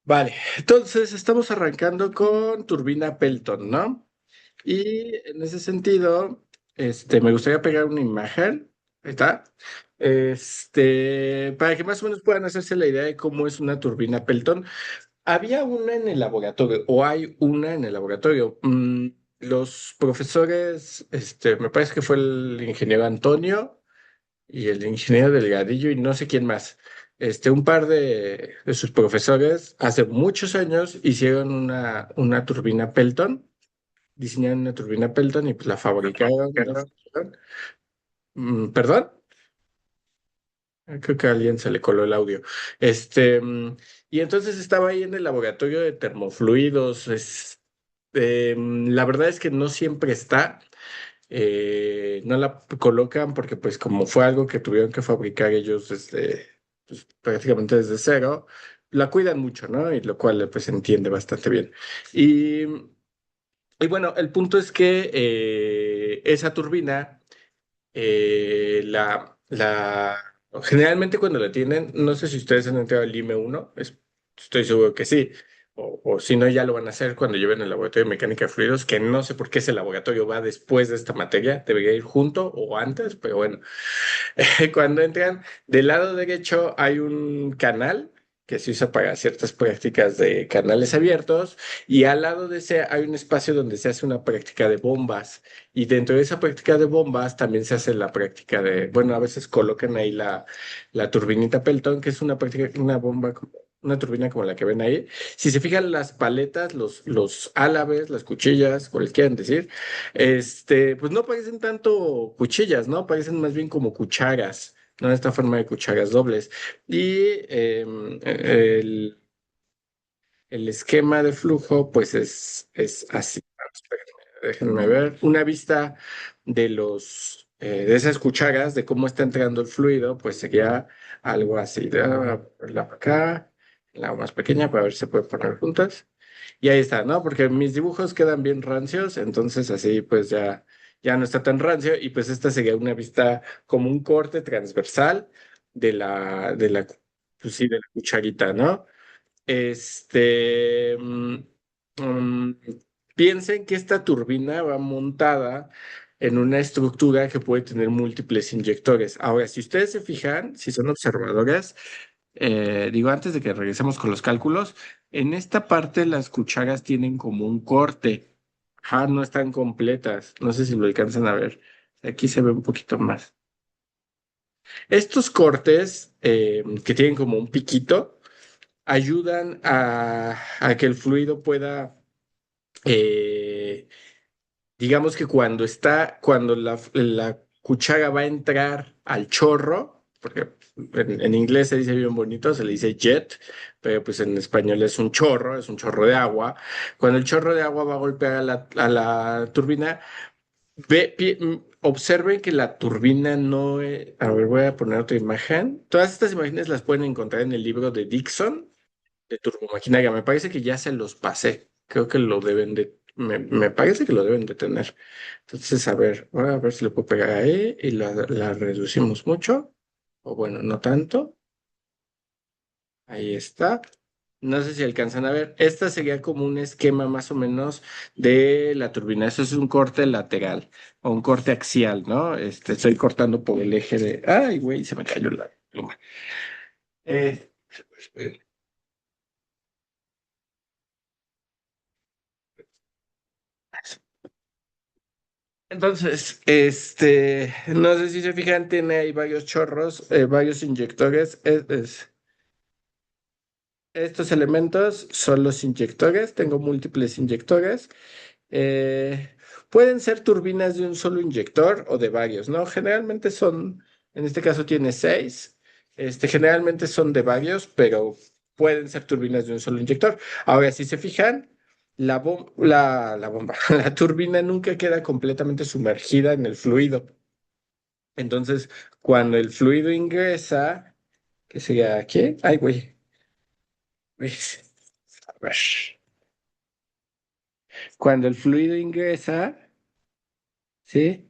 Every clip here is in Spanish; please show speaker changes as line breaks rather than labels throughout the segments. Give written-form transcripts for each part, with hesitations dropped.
Vale, entonces estamos arrancando con turbina Pelton, ¿no? Y en ese sentido, me gustaría pegar una imagen, ahí está, para que más o menos puedan hacerse la idea de cómo es una turbina Pelton. Había una en el laboratorio, o hay una en el laboratorio. Los profesores, me parece que fue el ingeniero Antonio y el ingeniero Delgadillo y no sé quién más. Un par de sus profesores hace muchos años hicieron una turbina Pelton, diseñaron una turbina Pelton y pues la fabricaron y la fabricaron. ¿Perdón? Creo que a alguien se le coló el audio. Y entonces estaba ahí en el laboratorio de termofluidos. La verdad es que no siempre está. No la colocan porque pues como fue algo que tuvieron que fabricar ellos desde, pues, prácticamente desde cero, la cuidan mucho, ¿no? Y lo cual pues se entiende bastante bien. Y, y bueno, el punto es que esa turbina, generalmente cuando la tienen, no sé si ustedes han entrado al IME 1, estoy seguro que sí, o si no, ya lo van a hacer cuando lleven el laboratorio de mecánica de fluidos, que no sé por qué ese laboratorio va después de esta materia, debería ir junto o antes, pero bueno. Cuando entran, del lado derecho hay un canal que se usa para ciertas prácticas de canales abiertos y al lado de ese hay un espacio donde se hace una práctica de bombas y dentro de esa práctica de bombas también se hace la práctica de, bueno, a veces colocan ahí la turbinita Pelton, que es una práctica, una bomba, una turbina como la que ven ahí. Si se fijan las paletas, los álabes, las cuchillas, como les quieran decir, pues no parecen tanto cuchillas, ¿no? Parecen más bien como cucharas, ¿no? Esta forma de cucharas dobles. Y el esquema de flujo, pues es así. Espérenme, déjenme ver. Una vista de esas cucharas, de cómo está entrando el fluido, pues sería algo así. Voy a ponerla para acá, la más pequeña, para ver si se puede poner juntas. Y ahí está, ¿no? Porque mis dibujos quedan bien rancios, entonces así pues ya no está tan rancio y pues esta sería una vista como un corte transversal pues sí, de la cucharita, ¿no? Este, mm, mm, Piensen que esta turbina va montada en una estructura que puede tener múltiples inyectores. Ahora, si ustedes se fijan, si son observadoras, digo, antes de que regresemos con los cálculos, en esta parte las cucharas tienen como un corte. Ajá, no están completas. No sé si lo alcanzan a ver. Aquí se ve un poquito más. Estos cortes, que tienen como un piquito, ayudan a que el fluido pueda, eh, digamos que cuando la cuchara va a entrar al chorro, porque en inglés se dice bien bonito, se le dice jet, pero pues en español es un chorro de agua. Cuando el chorro de agua va a golpear a la turbina, observen que la turbina no... A ver, voy a poner otra imagen. Todas estas imágenes las pueden encontrar en el libro de Dixon de Turbomaquinaria. Me parece que ya se los pasé. Creo que lo deben me parece que lo deben de tener. Entonces, a ver, voy a ver si le puedo pegar ahí y la reducimos mucho. O bueno, no tanto. Ahí está. No sé si alcanzan a ver. Esta sería como un esquema más o menos de la turbina. Eso es un corte lateral o un corte axial, ¿no? Estoy cortando por el eje de... Ay, güey, se me cayó la pluma. Eh, Entonces, no sé si se fijan, tiene ahí varios chorros, varios inyectores. Estos elementos son los inyectores. Tengo múltiples inyectores. Eh, Pueden ser turbinas de un solo inyector o de varios, ¿no? Generalmente en este caso tiene 6. Generalmente son de varios, pero pueden ser turbinas de un solo inyector. Ahora, si se fijan, la bomba, la turbina nunca queda completamente sumergida en el fluido. Entonces, cuando el fluido ingresa, que sería aquí, ay, güey, güey, a ver. Cuando el fluido ingresa, ¿sí?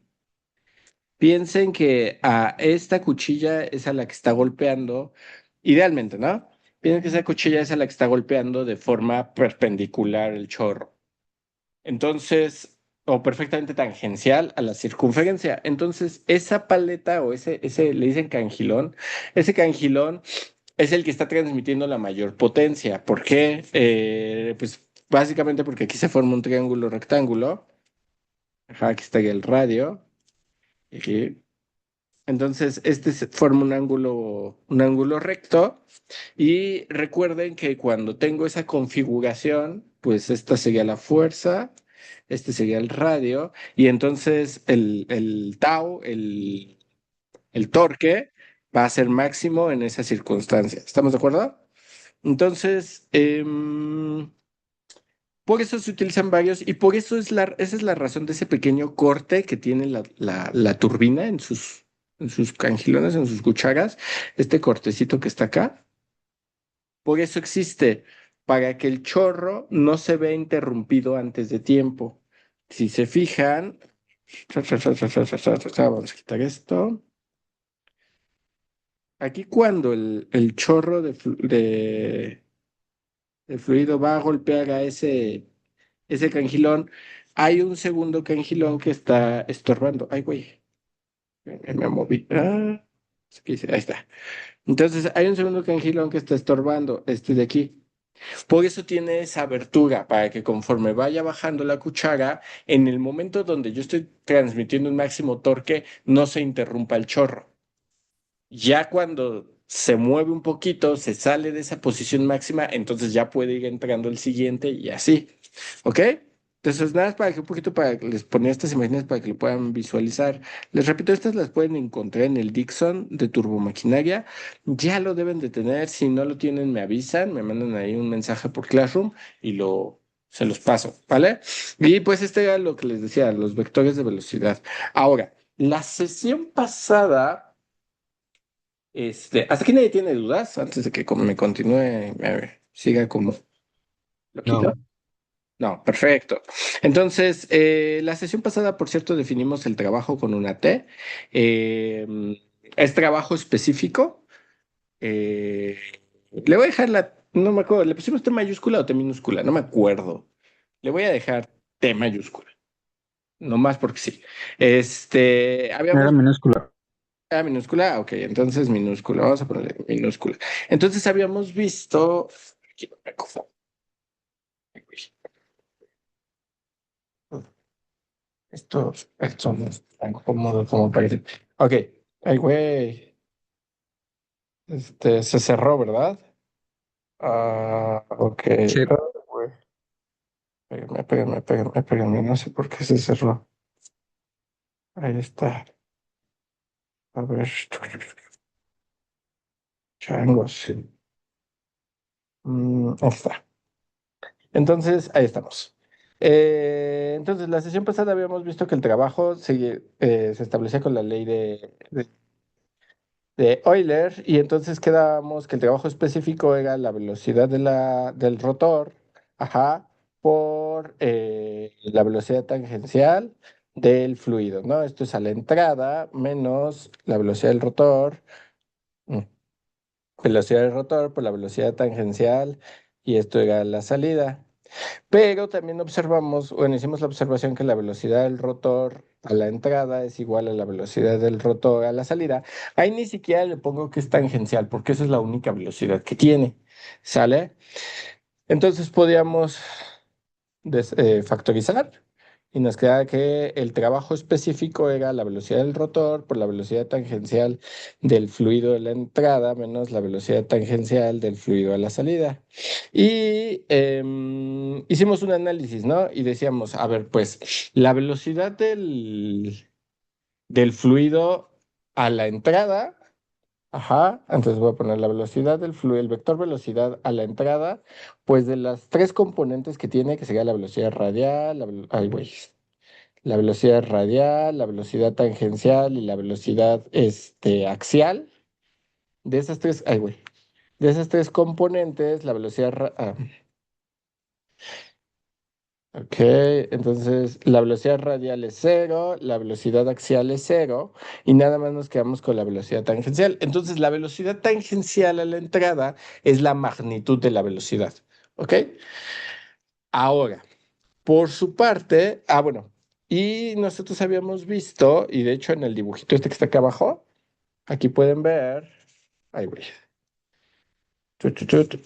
Piensen que a esta cuchilla es a la que está golpeando, idealmente, ¿no? piensen que esa cuchilla es a la que está golpeando de forma perpendicular el chorro. Entonces, o perfectamente tangencial a la circunferencia. Entonces, esa paleta o ese le dicen cangilón, ese cangilón es el que está transmitiendo la mayor potencia. ¿Por qué? Pues básicamente porque aquí se forma un triángulo rectángulo. Ajá, aquí está el radio. Aquí. Entonces, forma un ángulo recto. Y recuerden que cuando tengo esa configuración, pues esta sería la fuerza, este sería el radio, y entonces el tau, el torque, va a ser máximo en esa circunstancia. ¿Estamos de acuerdo? Entonces, por eso se utilizan varios, y por eso esa es la razón de ese pequeño corte que tiene la turbina en sus cangilones, en sus cucharas, este cortecito que está acá. Por eso existe, para que el chorro no se vea interrumpido antes de tiempo. Si se fijan, vamos a quitar esto. Aquí cuando el chorro de fluido va a golpear a ese cangilón, hay un segundo cangilón que está estorbando. Ay, güey, me moví. Ahí está. Entonces, hay un segundo cangilón que está estorbando, este de aquí. Por eso tiene esa abertura, para que conforme vaya bajando la cuchara, en el momento donde yo estoy transmitiendo un máximo torque, no se interrumpa el chorro. Ya cuando se mueve un poquito, se sale de esa posición máxima, entonces ya puede ir entrando el siguiente y así. ¿Ok? Entonces, nada más para que un poquito para que les ponía estas imágenes para que lo puedan visualizar. Les repito, estas las pueden encontrar en el Dixon de Turbomaquinaria. Ya lo deben de tener. Si no lo tienen, me avisan, me mandan ahí un mensaje por Classroom y se los paso, ¿vale? Y pues este era lo que les decía, los vectores de velocidad. Ahora, la sesión pasada. ¿Hasta aquí nadie tiene dudas? Antes de que me continúe, siga como loquito.
No,
No, perfecto. Entonces, la sesión pasada, por cierto, definimos el trabajo con una T. Es trabajo específico. Eh, le voy a dejar no me acuerdo, ¿le pusimos T mayúscula o T minúscula? No me acuerdo. Le voy a dejar T mayúscula, nomás porque sí.
era
Habíamos.
minúscula.
Minúscula, ok, entonces minúscula, vamos a ponerle minúscula. Entonces habíamos visto, aquí no me confundo. Esto no es tan cómodo como parece. Ok, ay, güey, se cerró, ¿verdad? Ok,
Sí.
güey, péguenme, no sé por qué se cerró. Ahí está, a ver, changos. Ahí está. Entonces, ahí estamos. Entonces, la sesión pasada habíamos visto que el trabajo se establecía con la ley de Euler y entonces quedábamos que el trabajo específico era la velocidad del rotor, ajá, por la velocidad tangencial del fluido, ¿no? Esto es a la entrada menos la velocidad del rotor, mm, velocidad del rotor por la velocidad tangencial y esto era la salida. Pero también observamos, bueno, hicimos la observación que la velocidad del rotor a la entrada es igual a la velocidad del rotor a la salida. Ahí ni siquiera le pongo que es tangencial, porque esa es la única velocidad que tiene. ¿Sale? Entonces podíamos factorizar y nos queda que el trabajo específico era la velocidad del rotor por la velocidad tangencial del fluido de la entrada menos la velocidad tangencial del fluido a la salida. Y hicimos un análisis, ¿no? Y decíamos, a ver, pues la velocidad del fluido a la entrada. Ajá, entonces voy a poner la velocidad del fluido, el vector velocidad a la entrada, pues de las tres componentes que tiene, que sería la velocidad radial, ay, güey, la velocidad radial, la velocidad tangencial y la velocidad axial, de esas tres, ay, güey, de esas tres componentes, la velocidad, Ok, entonces la velocidad radial es cero, la velocidad axial es cero y nada más nos quedamos con la velocidad tangencial. Entonces la velocidad tangencial a la entrada es la magnitud de la velocidad. ¿Ok? Ahora, por su parte, bueno, y nosotros habíamos visto, y de hecho en el dibujito este que está acá abajo, aquí pueden ver, ahí voy.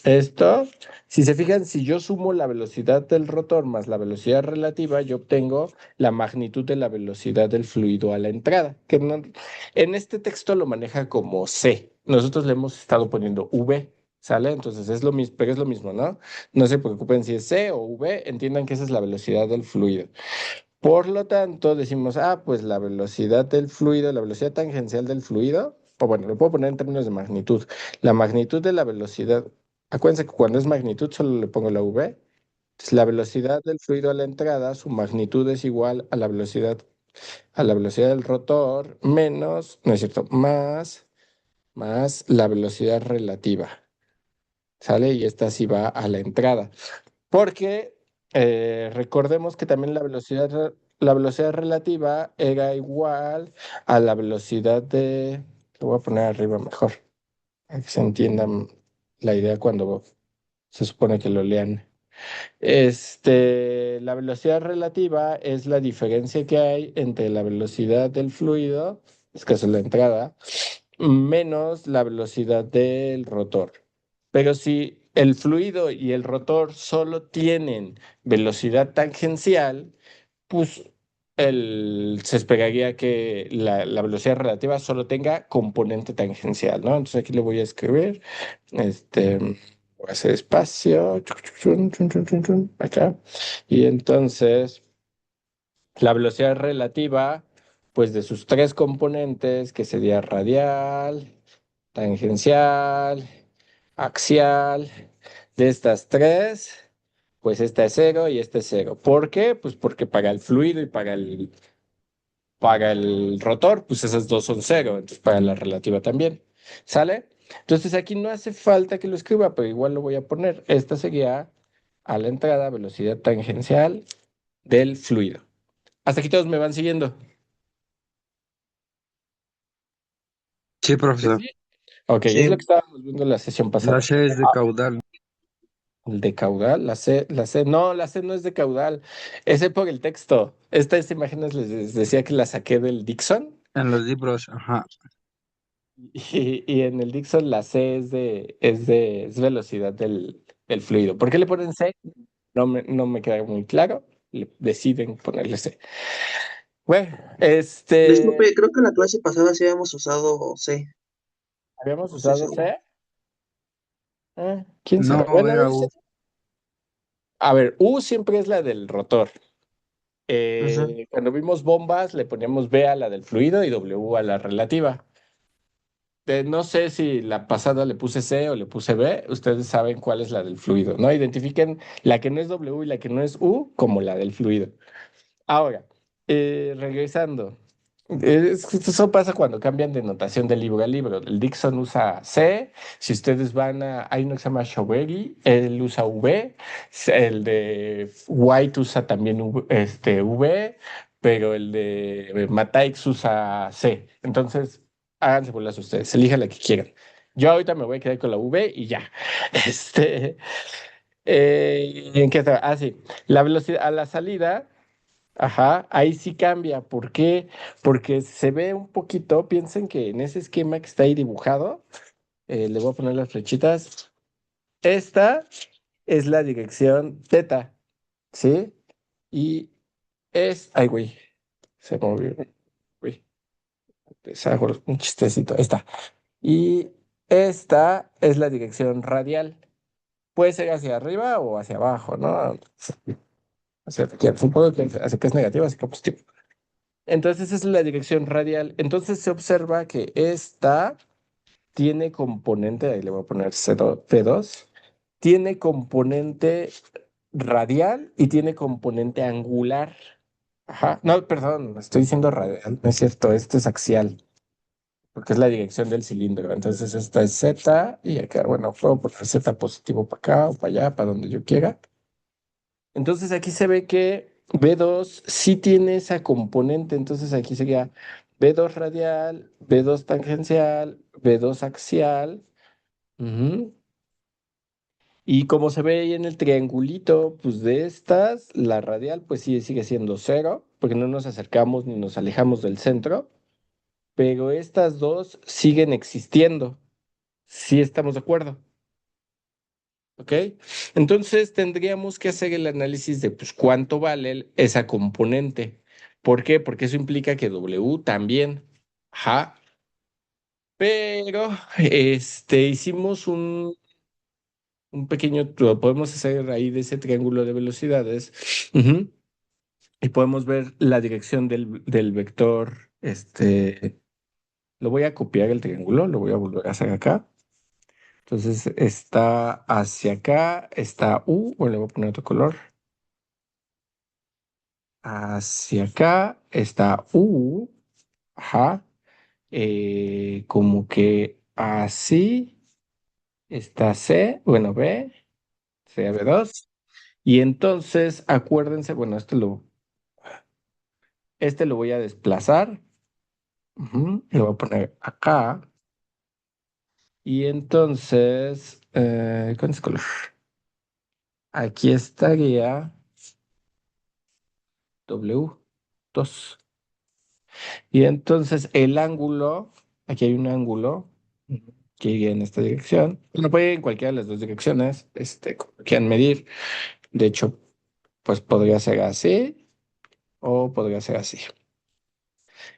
Esto, si se fijan, si yo sumo la velocidad del rotor más la velocidad relativa, yo obtengo la magnitud de la velocidad del fluido a la entrada, en este texto lo maneja como C. Nosotros le hemos estado poniendo V, ¿sale? Entonces es lo mismo, pero es lo mismo, ¿no? No se preocupen si es C o V, entiendan que esa es la velocidad del fluido. Por lo tanto, decimos, pues la velocidad del fluido, la velocidad tangencial del fluido, o bueno, lo puedo poner en términos de magnitud. La magnitud de la velocidad, acuérdense que cuando es magnitud solo le pongo la v. Entonces, la velocidad del fluido a la entrada, su magnitud es igual a la velocidad del rotor menos, no es cierto, más la velocidad relativa, ¿sale? Y esta sí va a la entrada. Porque recordemos que también la velocidad relativa era igual a la velocidad de... Lo voy a poner arriba mejor, para que se entienda la idea cuando se supone que lo lean. La velocidad relativa es la diferencia que hay entre la velocidad del fluido, es que es la entrada, menos la velocidad del rotor. Pero si el fluido y el rotor solo tienen velocidad tangencial, pues se esperaría que la velocidad relativa solo tenga componente tangencial, ¿no? Entonces aquí le voy a escribir, voy a hacer espacio, acá, y entonces la velocidad relativa, pues de sus tres componentes, que sería radial, tangencial, axial, de estas tres, pues esta es cero y esta es cero. ¿Por qué? Pues porque para el fluido y para el rotor, pues esas dos son cero, entonces para la relativa también. ¿Sale? Entonces aquí no hace falta que lo escriba, pero igual lo voy a poner. Esta sería a la entrada velocidad tangencial del fluido. Hasta aquí todos me van siguiendo.
Sí,
¿Que
profesor.
sí? Ok, es lo que
Sí,
estábamos viendo en la sesión
La
pasada.
C es de caudal.
El de caudal, no, la C no es de caudal, ese por el texto. Estas imágenes les decía que las saqué del Dixon
En los libros, ajá.
y en el Dixon la C es velocidad del fluido. ¿Por qué le ponen C? No me queda muy claro. Deciden ponerle C. Bueno,
disculpe, creo que en la clase pasada sí habíamos usado C,
habíamos
no estoy
usado
seguro.
C. ¿Quién sabe?
No,
Bueno,
era U.
a ver, U siempre es la del rotor.
Ujú.
Cuando vimos bombas, le poníamos B a la del fluido y W a la relativa. No sé si la pasada le puse C o le puse B, ustedes saben cuál es la del fluido, ¿no? Identifiquen la que no es W y la que no es U como la del fluido. Ahora, regresando. Eso pasa cuando cambian de notación de libro a libro. El Dixon usa C. Si ustedes van hay uno que se llama Shaweri, él usa V. El de White usa también V, pero el de Mataix usa C. Entonces, háganse bolas ustedes, elijan la que quieran. Yo ahorita me voy a quedar con la V y ya. Este, ¿En qué estaba? Sí, la velocidad a la salida. Ajá, ahí sí cambia. ¿Por qué? Porque se ve un poquito, piensen que en ese esquema que está ahí dibujado, le voy a poner las flechitas. Esta es la dirección teta, ¿sí? Y ay, güey, se movió, güey, les hago un chistecito, ahí está. Y esta es la dirección radial. Puede ser hacia arriba o hacia abajo, ¿no? Supongo que hacia que es negativa, hacia que es positivo. Entonces esa es la dirección radial. Entonces se observa que esta tiene componente, ahí le voy a poner P2, tiene componente radial y tiene componente angular. Ajá, no, perdón, estoy diciendo radial, no es cierto, este es axial, porque es la dirección del cilindro. Entonces esta es Z y acá, bueno, puedo poner Z positivo para acá o para allá, para donde yo quiera. Entonces aquí se ve que B2 sí tiene esa componente, entonces aquí sería B2 radial, B2 tangencial, B2 axial. Ujú. Y como se ve ahí en el triangulito, pues de estas, la radial pues sí sigue siendo cero, porque no nos acercamos ni nos alejamos del centro, pero estas dos siguen existiendo. Sí estamos de acuerdo, ¿ok? Entonces tendríamos que hacer el análisis de pues cuánto vale esa componente. ¿Por qué? Porque eso implica que W también. Ajá. Pero hicimos un pequeño, lo podemos hacer ahí de ese triángulo de velocidades. Ujú. Y podemos ver la dirección del vector. Lo voy a copiar el triángulo, lo voy a volver a hacer acá. Entonces está hacia acá, está U, bueno, le voy a poner otro color. Hacia acá está U, ajá. Como que así está C, bueno, B, sería B2. Y entonces, acuérdense, bueno, este lo voy a desplazar. Ujú, lo voy a poner acá. Y entonces, ¿cuál es el color? Aquí estaría W2. Y entonces el ángulo, aquí hay un ángulo que iría en esta dirección. Bueno, puede ir en cualquiera de las dos direcciones, como quieran medir. De hecho, pues podría ser así o podría ser así.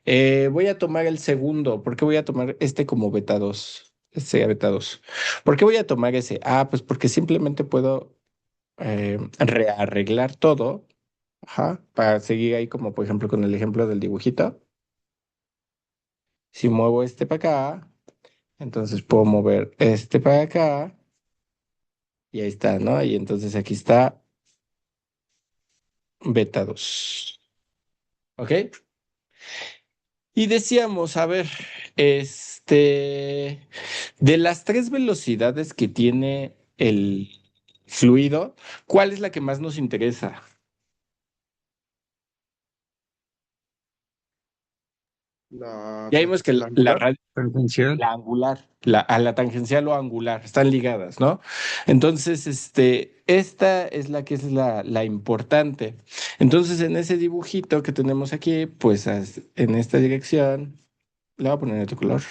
Voy a tomar el segundo. ¿Por qué voy a tomar este como beta 2? Este sería beta 2. ¿Por qué voy a tomar ese? Ah, pues porque simplemente puedo rearreglar todo, ajá, para seguir ahí como por ejemplo con el ejemplo del dibujito. Si muevo este para acá, entonces puedo mover este para acá y ahí está, ¿no? Y entonces aquí está beta 2. ¿Ok? Y decíamos, a ver, de las tres velocidades que tiene el fluido, ¿cuál es la que más nos interesa?
La,
Ya vimos que
la
la,
angular.
ra-
Tangencial.
la angular, a la tangencial o angular, están ligadas, ¿no? Entonces, esta es la que es la importante. Entonces, en ese dibujito que tenemos aquí, pues en esta dirección, le voy a poner otro color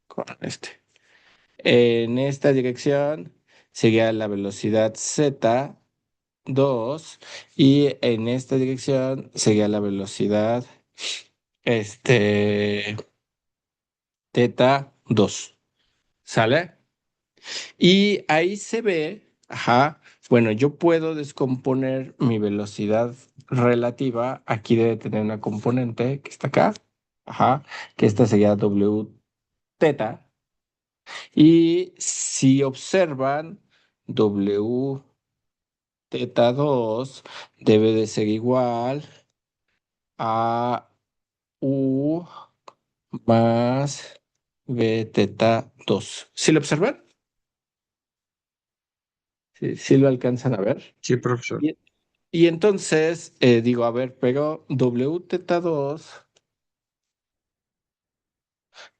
con este. En esta dirección sería la velocidad z2 y en esta dirección sería la velocidad este, θ2. ¿Sale? Y ahí se ve, ajá, bueno, yo puedo descomponer mi velocidad relativa. Aquí debe tener una componente que está acá, ajá, que esta sería w θ. Y si observan, W θ2 debe de ser igual a U más B θ2. ¿Sí lo observan? Sí, sí lo alcanzan a ver.
Sí, profesor.
Y, y entonces digo, a ver, pero W θ2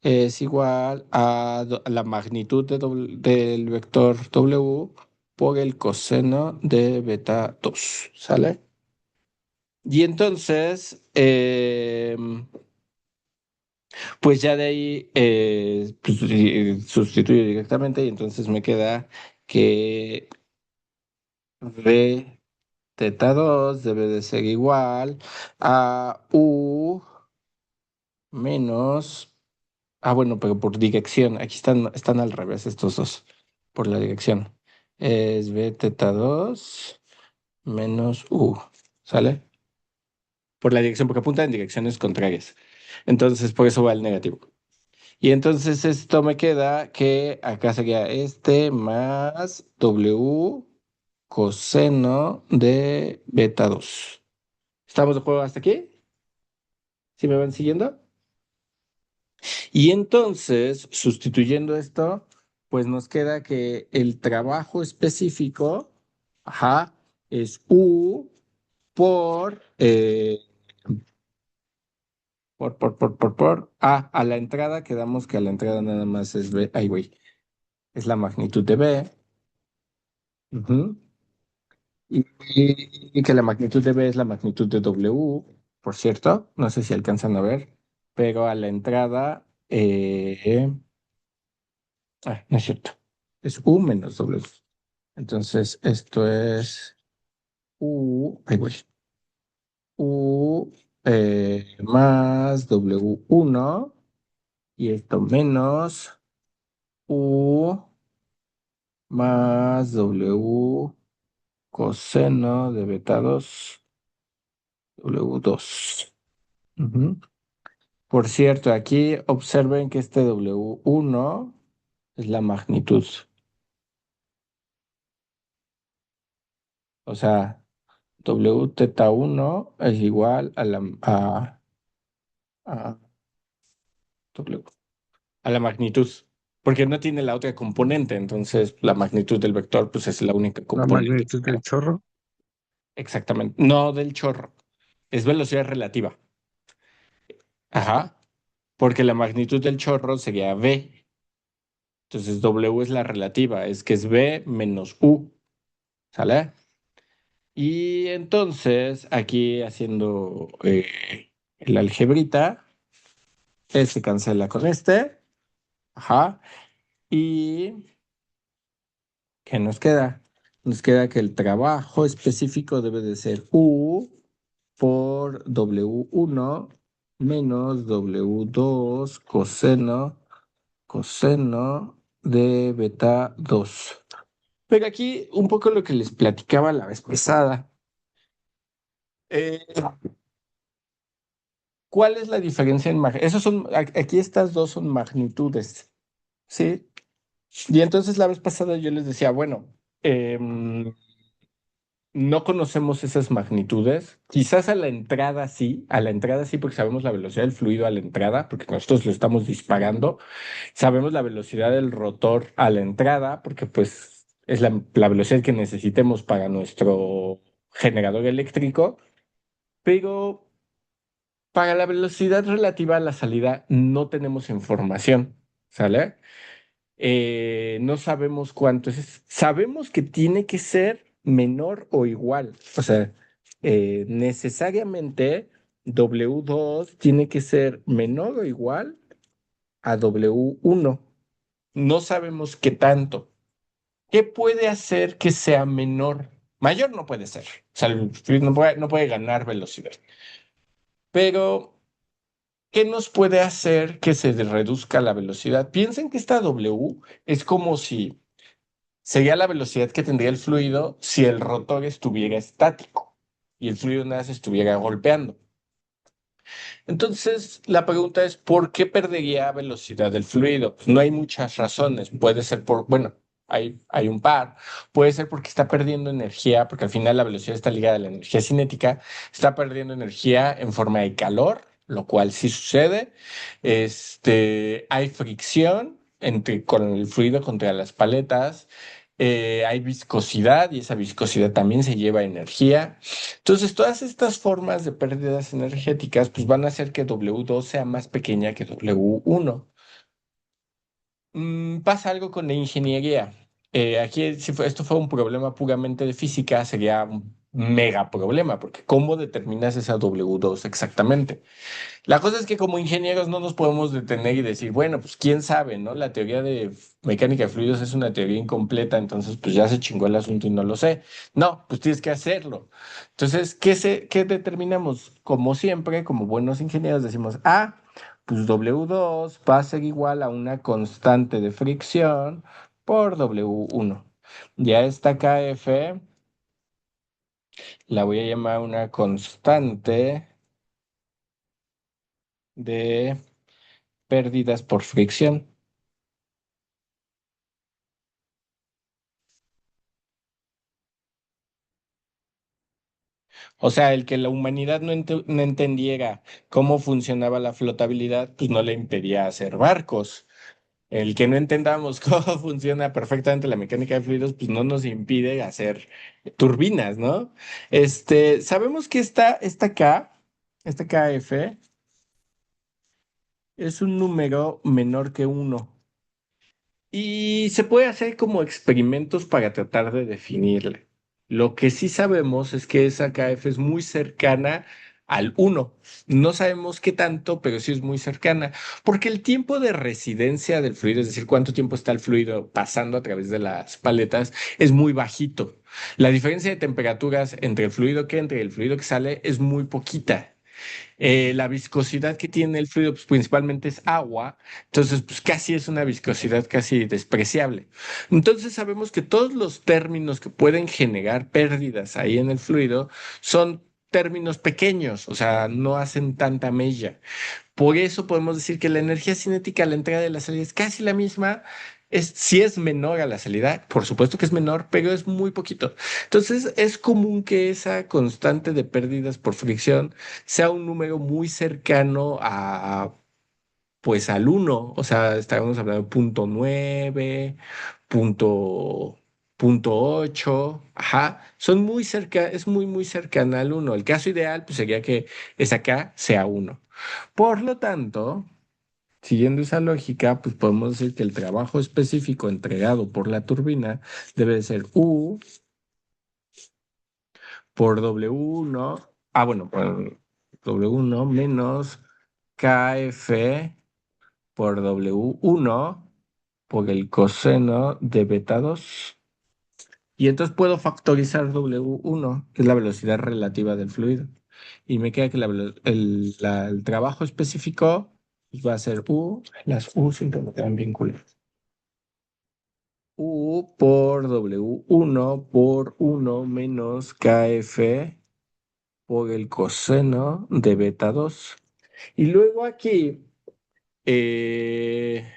es igual a la magnitud del vector W por el coseno de beta 2, ¿sale? Y entonces, pues ya de ahí pues, sustituyo directamente y entonces me queda que B teta 2 debe de ser igual a U menos, bueno, pero por dirección, aquí están al revés estos dos, por la dirección. Es B teta 2 menos U, ¿sale? Por la dirección, porque apunta en direcciones contrarias. Entonces, por eso va el negativo. Y entonces esto me queda que acá sería este más W coseno de beta 2. ¿Estamos de acuerdo hasta aquí? ¿Sí me van siguiendo? Y entonces, sustituyendo esto, pues nos queda que el trabajo específico, ajá, es U por, a la entrada, quedamos que a la entrada nada más es B, ay, güey, es la magnitud de B. Ujú. Y, y que la magnitud de B es la magnitud de W, por cierto, no sé si alcanzan a ver, pero a la entrada, no es cierto, es U menos W. Entonces, esto es ay, güey, U más W1 y esto menos U más W coseno de beta 2 W2. Ujú. Por cierto, aquí observen que este W1 es la magnitud. O sea, W teta 1 es igual a W, a la magnitud, porque no tiene la otra componente, entonces la magnitud del vector pues es la única
La
componente.
magnitud del chorro.
Exactamente, no del chorro, es velocidad relativa. Ajá, porque la magnitud del chorro sería V, entonces W es la relativa, es que es V menos U, ¿sale? Y entonces aquí haciendo el algebrita, se cancela con este, ajá, y ¿qué nos queda? Nos queda que el trabajo específico debe de ser U por W1 menos W2 coseno de beta 2. Pero aquí un poco lo que les platicaba la vez pasada. Eh, ¿Cuál es la diferencia en magnitudes? Aquí estas dos son magnitudes, ¿sí? Y entonces la vez pasada yo les decía, bueno, em, no conocemos esas magnitudes. Quizás a la entrada sí, porque sabemos la velocidad del fluido a la entrada, porque nosotros lo estamos disparando. Sabemos la velocidad del rotor a la entrada, porque pues es la velocidad que necesitemos para nuestro generador eléctrico, pero para la velocidad relativa a la salida no tenemos información, ¿sale? No sabemos cuánto es. Sabemos que tiene que ser menor o igual. O sea, necesariamente W2 tiene que ser menor o igual a W1. No sabemos qué tanto. ¿Qué puede hacer que sea menor? Mayor no puede ser. O sea, el fluido no puede ganar velocidad. Pero ¿qué nos puede hacer que se reduzca la velocidad? Piensen que esta W es como si sería la velocidad que tendría el fluido si el rotor estuviera estático y el fluido nada se estuviera golpeando. Entonces, la pregunta es, ¿por qué perdería velocidad el fluido? Pues no hay muchas razones. Puede ser bueno, hay un par. Puede ser porque está perdiendo energía, porque al final la velocidad está ligada a la energía cinética. Está perdiendo energía en forma de calor, lo cual sí sucede. Hay fricción con el fluido contra las paletas. Hay viscosidad y esa viscosidad también se lleva energía. Entonces, todas estas formas de pérdidas energéticas pues van a hacer que W2 sea más pequeña que W1. Pasa algo con la ingeniería. Aquí, si esto fue un problema puramente de física, sería un mega problema, porque ¿cómo determinas esa W2 exactamente? La cosa es que como ingenieros no nos podemos detener y decir, bueno, pues quién sabe, ¿no? La teoría de mecánica de fluidos es una teoría incompleta, entonces pues ya se chingó el asunto y no lo sé. No, pues tienes que hacerlo. Entonces, ¿qué determinamos? Como siempre, como buenos ingenieros decimos, pues W2 va a ser igual a una constante de fricción por W1. Ya esta KF la voy a llamar una constante de pérdidas por fricción. O sea, el que la humanidad no entendiera cómo funcionaba la flotabilidad, pues no le impedía hacer barcos. El que no entendamos cómo funciona perfectamente la mecánica de fluidos, pues no nos impide hacer turbinas, ¿no? Sabemos que esta KF, es un número menor que uno. Y se puede hacer como experimentos para tratar de definirle. Lo que sí sabemos es que esa KF es muy cercana al uno. No sabemos qué tanto, pero sí es muy cercana, porque el tiempo de residencia del fluido, es decir, cuánto tiempo está el fluido pasando a través de las paletas, es muy bajito. La diferencia de temperaturas entre el fluido que entra y el fluido que sale es muy poquita. La viscosidad que tiene el fluido, pues principalmente es agua, entonces pues casi es una viscosidad casi despreciable. Entonces sabemos que todos los términos que pueden generar pérdidas ahí en el fluido son términos pequeños, o sea, no hacen tanta mella. Por eso podemos decir que la energía cinética a la entrada y la salida es casi la misma. Si es menor a la salida, por supuesto que es menor, pero es muy poquito. Entonces, es común que esa constante de pérdidas por fricción sea un número muy cercano pues al uno. O sea, estábamos hablando de .9, punto, .8, ajá. Son muy cerca, es muy cercana al uno. El caso ideal, pues sería que esa K sea uno. Por lo tanto, siguiendo esa lógica, pues podemos decir que el trabajo específico entregado por la turbina debe de ser U por W1, bueno, por W1 menos KF por W1 por el coseno de beta 2. Y entonces puedo factorizar W1, que es la velocidad relativa del fluido. Y me queda que el trabajo específico pues, va a ser U, las U siempre me quedan bien culeras. U por W1 por 1 menos KF por el coseno de beta 2. Y luego aquí, eh,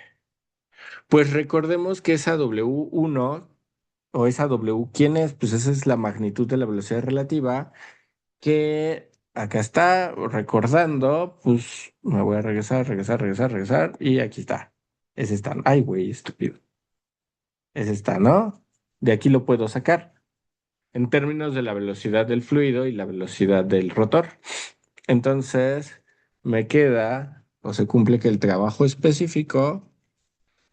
pues recordemos que esa W1 o esa W, ¿quién es? Pues esa es la magnitud de la velocidad relativa que acá está recordando, pues me voy a regresar y aquí está. Es esta. Ay, güey, estúpido. Es esta, ¿no? De aquí lo puedo sacar en términos de la velocidad del fluido y la velocidad del rotor. Entonces, me queda o se cumple que el trabajo específico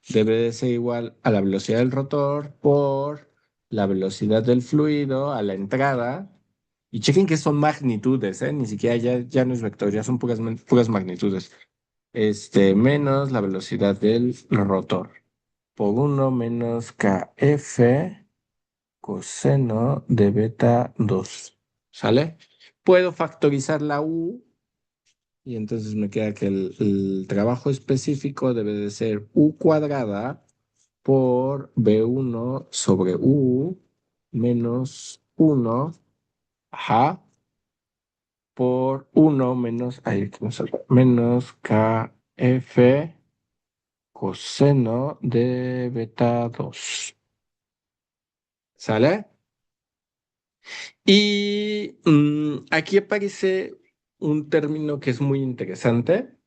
debe de ser igual a la velocidad del rotor por la velocidad del fluido a la entrada. Y chequen que son magnitudes, ¿eh? Ni siquiera ya no es vector, ya son puras magnitudes. Menos la velocidad del rotor. Por uno menos KF coseno de beta 2. ¿Sale? Puedo factorizar la U y entonces me queda que el trabajo específico debe de ser U cuadrada por B1 sobre U menos uno, ajá, por uno menos, ahí, menos KF coseno de beta 2. ¿Sale? Y aquí aparece un término que es muy interesante,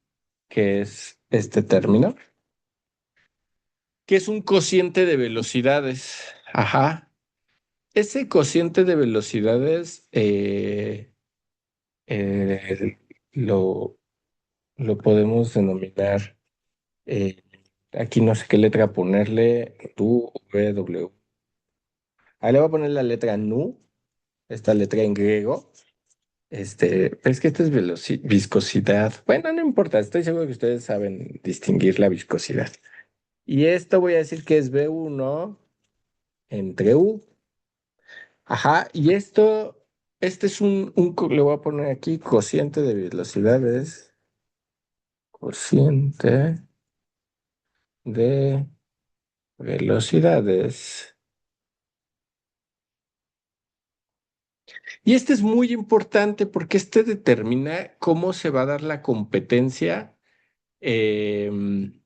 que es este término, que es un cociente de velocidades. Ajá. Ese cociente de velocidades eh, lo, lo podemos denominar, eh, aquí no sé qué letra ponerle, tu, V, W. Ahí le voy a poner la letra nu, esta letra en griego. Pero es que esto es viscosidad. Bueno, no importa, estoy seguro que ustedes saben distinguir la viscosidad. Y esto voy a decir que es B1 entre U. Ajá, y este es le voy a poner aquí cociente de velocidades. Cociente de velocidades. Y este es muy importante porque este determina cómo se va a dar la competencia. En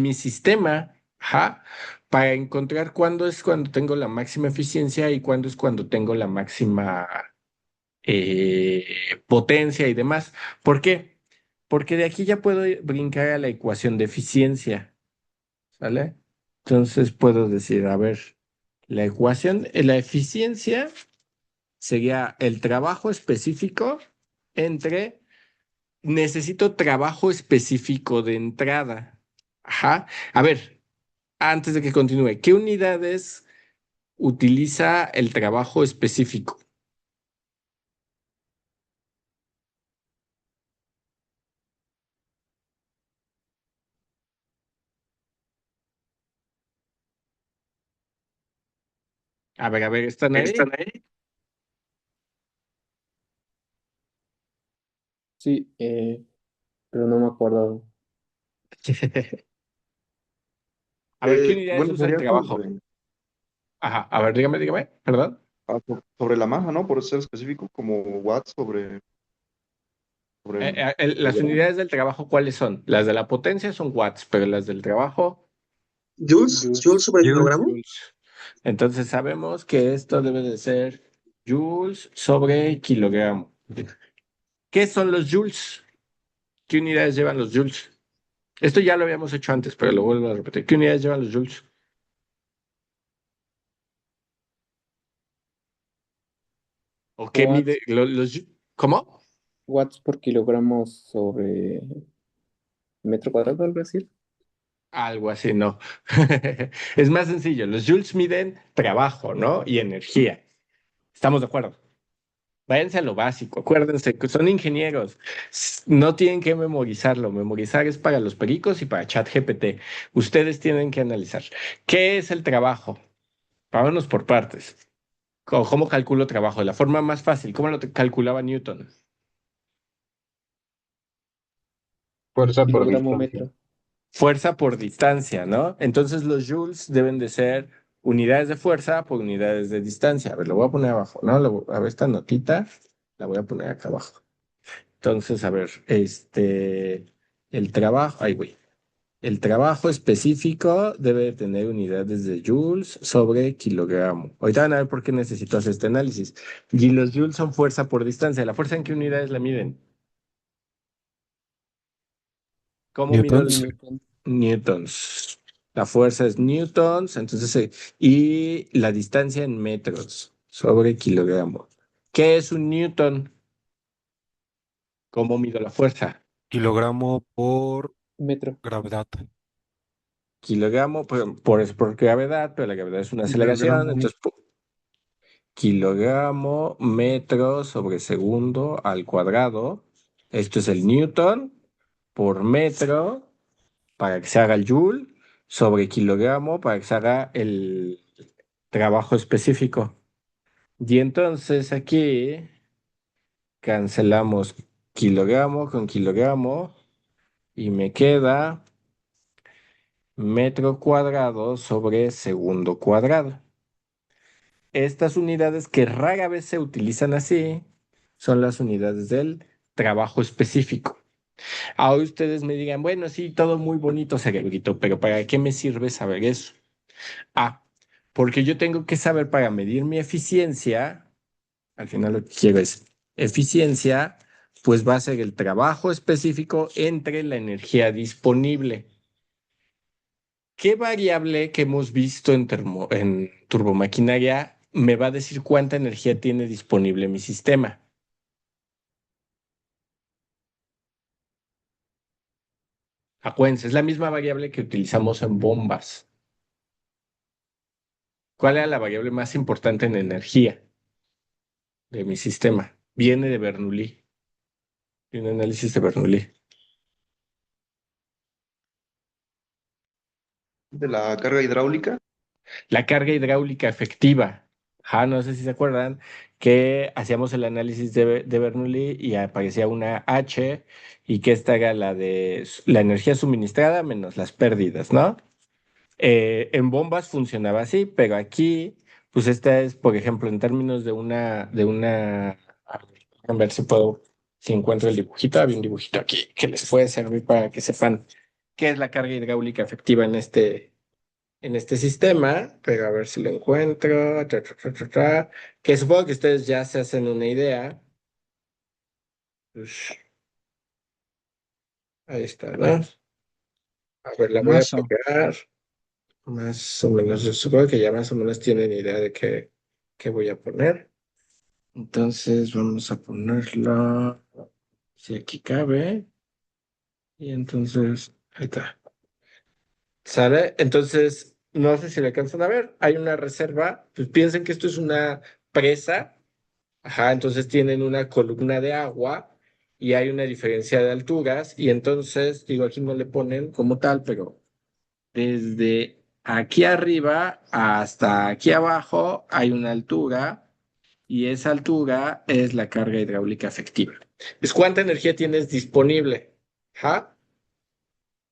mi sistema, ajá, para encontrar cuándo es cuando tengo la máxima eficiencia y cuándo es cuando tengo la máxima potencia y demás. ¿Por qué? Porque de aquí ya puedo brincar a la ecuación de eficiencia. ¿sale? Entonces puedo decir, a ver, la ecuación, la eficiencia sería el trabajo específico entre, necesito trabajo específico de entrada. Ajá. A ver, antes de que continúe, ¿qué unidades utiliza el trabajo específico? A ver, ¿están ahí?
¿Están ahí? Sí, pero no me acuerdo.
A ver, ¿qué unidades
Bueno,
usa el
sería
trabajo? Ajá, a ver, dígame, perdón.
sobre la masa, ¿no? Por ser específico, como watts sobre
Las
kilogramos.
unidades del trabajo, ¿cuáles son? Las de la potencia son watts, pero las del trabajo,
¿Joules? ¿Joules
Jules.
sobre
Jules.
kilogramo?
joules. Entonces sabemos que esto debe de ser joules sobre kilogramo. ¿Qué son los joules? ¿Qué unidades llevan los joules? Esto ya lo habíamos hecho antes, pero lo vuelvo a repetir. ¿Qué unidades llevan los joules? ¿O qué mide
Watts,
¿Cómo?
watts por kilogramo sobre metro cuadrado, algo así.
Algo así, no. Es más sencillo. Los joules miden trabajo, ¿no? Y energía. ¿Estamos de acuerdo? Váyanse a lo básico. Acuérdense que son ingenieros. No tienen que memorizarlo. Memorizar es para los pericos y para ChatGPT. Ustedes tienen que analizar. ¿Qué es el trabajo? Vámonos por partes. ¿Cómo calculo trabajo? De la forma más fácil. ¿Cómo lo calculaba Newton?
Fuerza por
Kilogramo
distancia.
metro.
Fuerza por distancia, ¿no? Entonces los joules deben de ser unidades de fuerza por unidades de distancia. A ver, lo voy a poner abajo, ¿no? A ver, esta notita la voy a poner acá abajo. Entonces, a ver, el trabajo, ahí voy. El trabajo específico debe tener unidades de joules sobre kilogramo. Ahorita van a ver por qué necesito hacer este análisis. Y los joules son fuerza por distancia. ¿La fuerza en qué unidades la miden? ¿Cómo mido el
Newtons.
Newton.
newtons? La fuerza es newtons, entonces, y la distancia en metros sobre kilogramo. ¿Qué es un newton? ¿Cómo mido la fuerza?
Kilogramo por
Metro.
gravedad.
Kilogramo por gravedad, pero la gravedad es una aceleración,
Kilogramo.
entonces kilogramo metro sobre segundo al cuadrado. Esto es el newton por metro para que se haga el joule sobre kilogramo para que se haga el trabajo específico. Y entonces aquí cancelamos kilogramo con kilogramo y me queda metro cuadrado sobre segundo cuadrado. Estas unidades que rara vez se utilizan así son las unidades del trabajo específico. Ahora ustedes me digan, bueno, sí, todo muy bonito, cerebrito, pero ¿para qué me sirve saber eso? Ah, porque yo tengo que saber para medir mi eficiencia, al final lo que quiero es eficiencia, pues va a ser el trabajo específico entre la energía disponible. ¿Qué variable que hemos visto en turbomaquinaria me va a decir cuánta energía tiene disponible mi sistema? Acuérdense, es la misma variable que utilizamos en bombas. ¿Cuál era la variable más importante en energía de mi sistema? Viene de Bernoulli, de un análisis de Bernoulli.
De la carga hidráulica.
La carga hidráulica efectiva. No sé si se acuerdan que hacíamos el análisis de Bernoulli y aparecía una H y que esta era la de la energía suministrada menos las pérdidas, ¿no? En bombas funcionaba así, pero aquí, pues esta es, por ejemplo, en términos a ver si puedo, si encuentro el dibujito, había un dibujito aquí que les puede servir para que sepan qué es la carga hidráulica efectiva en este sistema, pero a ver si lo encuentro, que supongo que ustedes ya se hacen una idea. Pues, ahí está, ¿no? A ver, la voy a
Masa.
pegar. Más o menos, yo supongo que ya más o menos tienen idea de qué voy a poner. Entonces vamos a ponerlo, si aquí cabe, y entonces, ahí está. ¿Sale? Entonces, no sé si le alcanzan a ver, hay una reserva, pues piensen que esto es una presa, ajá, entonces tienen una columna de agua y hay una diferencia de alturas, y entonces, digo, aquí no le ponen como tal, pero desde aquí arriba hasta aquí abajo hay una altura y esa altura es la carga hidráulica efectiva. Es cuánta energía tienes disponible. ¿Ja?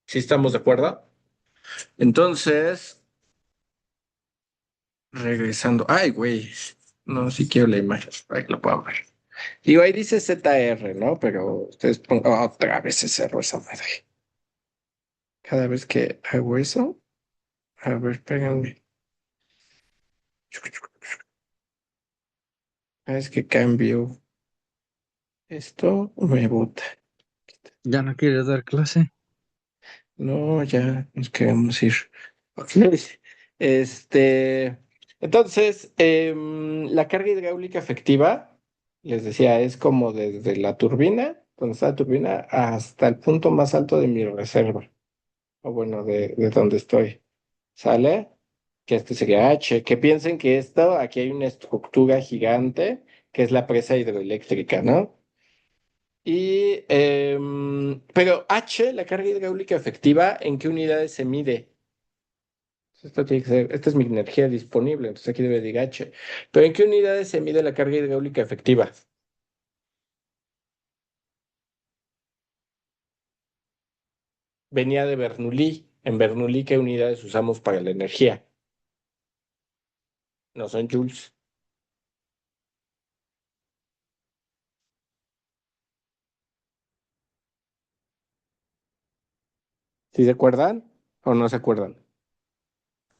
¿Sí estamos de acuerdo? Entonces, regresando. Ay, güey. No, si quiero la imagen. Ahí lo puedo ver. Digo, ahí dice ZR, ¿no? Pero ustedes pongan otra vez ese error esa madre. Cada vez que hago eso, a ver, espérenme. Cada vez que cambio esto, me bota.
¿Ya no quieres dar clase?
No, ya nos queremos ir. Ok. Este, entonces, la carga hidráulica efectiva, les decía, es como desde la turbina, donde está la turbina, hasta el punto más alto de mi reserva, o bueno, de donde estoy. ¿Sale? Que este sería H. Que piensen que esto, aquí hay una estructura gigante, que es la presa hidroeléctrica, ¿no? Pero H, la carga hidráulica efectiva, ¿en qué unidades se mide? Esto tiene que ser, esta es mi energía disponible, entonces aquí debe decir H. Pero ¿en qué unidades se mide la carga hidráulica efectiva? Venía de Bernoulli. En Bernoulli, ¿qué unidades usamos para la energía? No son joules. ¿Sí se acuerdan o no se acuerdan?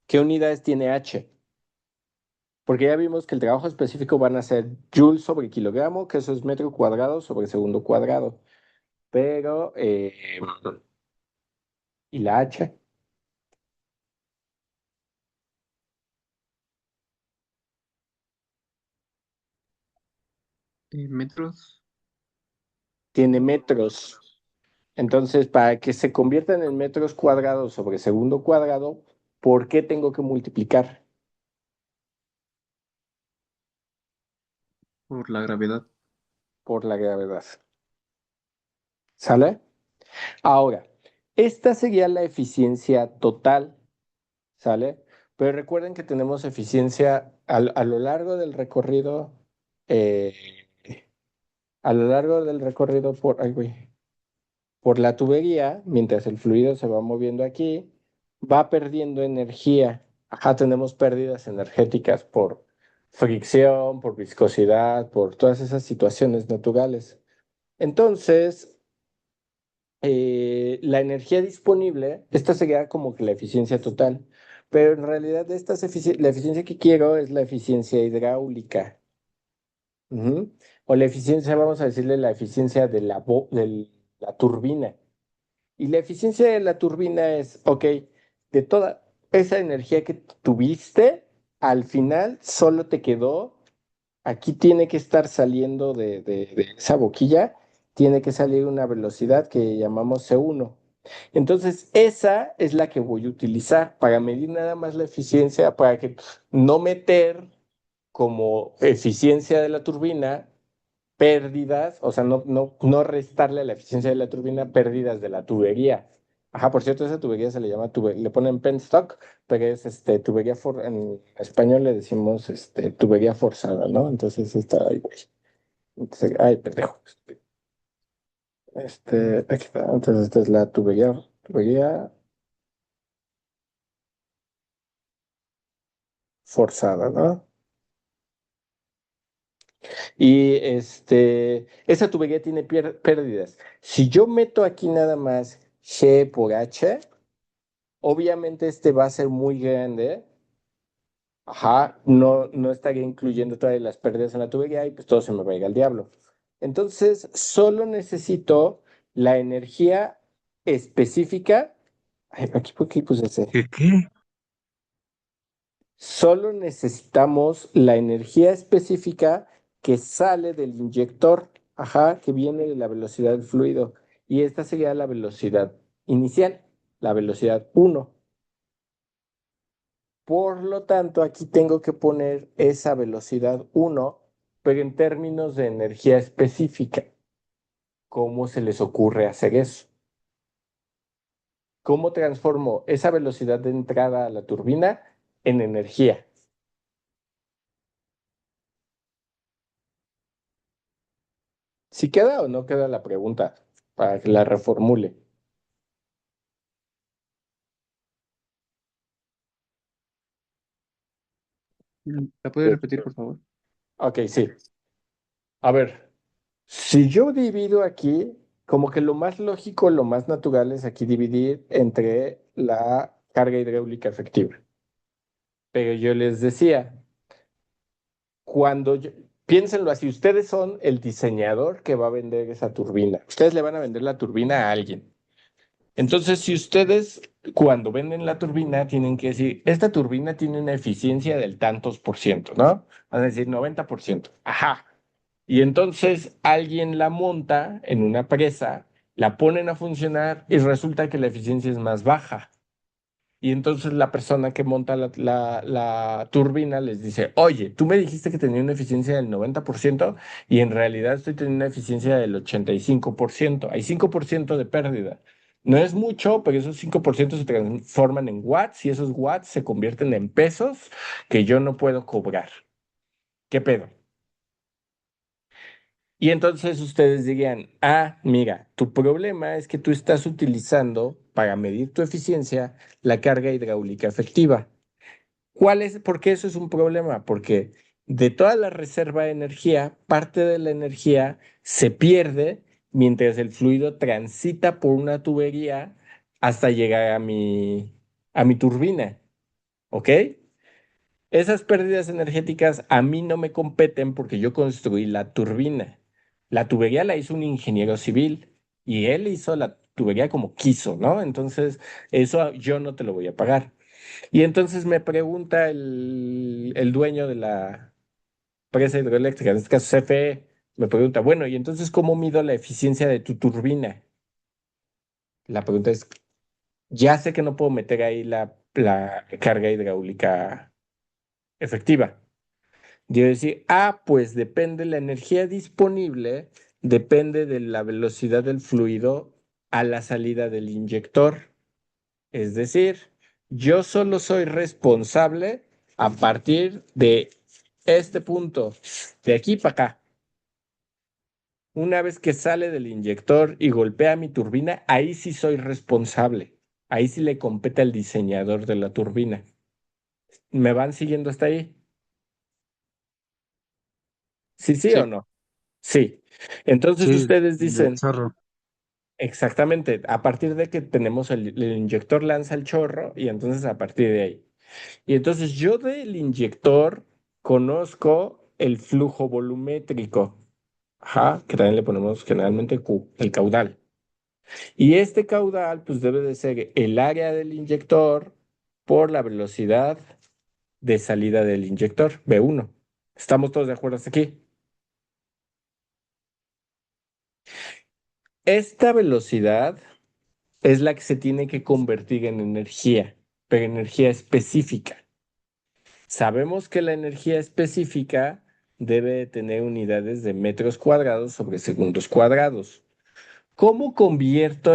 ¿Qué unidades tiene H? Porque ya vimos que el trabajo específico van a ser joules sobre kilogramo, que eso es metro cuadrado sobre segundo cuadrado. Pero, ¿y la H?
Metros.
Tiene metros. Entonces, para que se conviertan en metros cuadrados sobre segundo cuadrado, ¿por qué tengo que multiplicar?
Por la gravedad.
Por la gravedad. ¿Sale? Ahora, esta sería la eficiencia total. ¿Sale? Pero recuerden que tenemos eficiencia a lo largo del recorrido, eh, a lo largo del recorrido ay, güey, por la tubería, mientras el fluido se va moviendo aquí, va perdiendo energía. Ajá, tenemos pérdidas energéticas por fricción, por viscosidad, por todas esas situaciones naturales. Entonces, la energía disponible, esta sería como que la eficiencia total, pero en realidad la eficiencia que quiero es la eficiencia hidráulica. Ujú. O la eficiencia, vamos a decirle la eficiencia de la turbina. Y la eficiencia de la turbina es, ok, de toda esa energía que tuviste, al final solo te quedó, aquí tiene que estar saliendo de esa boquilla, tiene que salir una velocidad que llamamos C1. Entonces, esa es la que voy a utilizar para medir nada más la eficiencia, para que no meter como eficiencia de la turbina pérdidas, o sea, no restarle a la eficiencia de la turbina pérdidas de la tubería. Ajá, por cierto, esa tubería se le llama le ponen penstock, pero es tubería en español le decimos tubería forzada, ¿no? Entonces está ahí, güey. Entonces, ay, pendejo. Aquí está. Entonces, esta es la tubería forzada, ¿no? Y esa tubería tiene pérdidas. Si yo meto aquí nada más G por H, obviamente este va a ser muy grande. Ajá, no estaría incluyendo todas las pérdidas en la tubería y pues todo se me va a ir al diablo. Entonces, solo necesito la energía específica. Ay, aquí, ¿por qué puse ese?
¿Qué qué?
Solo necesitamos la energía específica que sale del inyector, ajá, que viene de la velocidad del fluido. Y esta sería la velocidad inicial, la velocidad 1. Por lo tanto, aquí tengo que poner esa velocidad 1, pero en términos de energía específica. ¿Cómo se les ocurre hacer eso? ¿Cómo transformo esa velocidad de entrada a la turbina en energía? ¿Si queda o no queda la pregunta para que la reformule?
¿La puede repetir, por favor?
Ok, sí. A ver, si yo divido aquí, como que lo más lógico, lo más natural es aquí dividir entre la carga hidráulica efectiva. Pero yo les decía, piénsenlo así, ustedes son el diseñador que va a vender esa turbina. Ustedes le van a vender la turbina a alguien. Entonces, si ustedes cuando venden la turbina tienen que decir, esta turbina tiene una eficiencia del tantos por ciento, ¿no? Van a decir 90%. Ajá. Y entonces alguien la monta en una presa, la ponen a funcionar y resulta que la eficiencia es más baja. Y entonces la persona que monta la turbina les dice, oye, tú me dijiste que tenía una eficiencia del 90% y en realidad estoy teniendo una eficiencia del 85%. Hay 5% de pérdida. No es mucho, pero esos 5% se transforman en watts y esos watts se convierten en pesos que yo no puedo cobrar. ¿Qué pedo? Y entonces ustedes dirían, ah, mira, tu problema es que tú estás utilizando para medir tu eficiencia la carga hidráulica efectiva. ¿Cuál es? ¿Por qué eso es un problema? Porque de toda la reserva de energía, parte de la energía se pierde mientras el fluido transita por una tubería hasta llegar a mi turbina. ¿Ok? Esas pérdidas energéticas a mí no me competen porque yo construí la turbina. La tubería la hizo un ingeniero civil y él hizo la tubería como quiso, ¿no? Entonces, eso yo no te lo voy a pagar. Y entonces me pregunta el dueño de la empresa hidroeléctrica, en este caso CFE, me pregunta, bueno, ¿y entonces cómo mido la eficiencia de tu turbina? La pregunta es, ya sé que no puedo meter ahí la carga hidráulica efectiva. Yo decir, pues depende la energía disponible, depende de la velocidad del fluido a la salida del inyector. Es decir, yo solo soy responsable a partir de este punto, de aquí para acá. Una vez que sale del inyector y golpea mi turbina, ahí sí soy responsable. Ahí sí le compete al diseñador de la turbina. ¿Me van siguiendo hasta ahí? ¿Sí, sí o
Sí,
no? Sí. Entonces
Sí,
ustedes
del
dicen,
zorro.
exactamente, a partir de que tenemos el inyector lanza el chorro y entonces a partir de ahí. Y entonces yo del inyector conozco el flujo volumétrico, ajá, que también le ponemos generalmente Q, el caudal. Y este caudal pues debe de ser el área del inyector por la velocidad de salida del inyector, V1. ¿Estamos todos de acuerdo hasta aquí? Esta velocidad es la que se tiene que convertir en energía, pero energía específica. Sabemos que la energía específica debe de tener unidades de metros cuadrados sobre segundos cuadrados. ¿Cómo convierto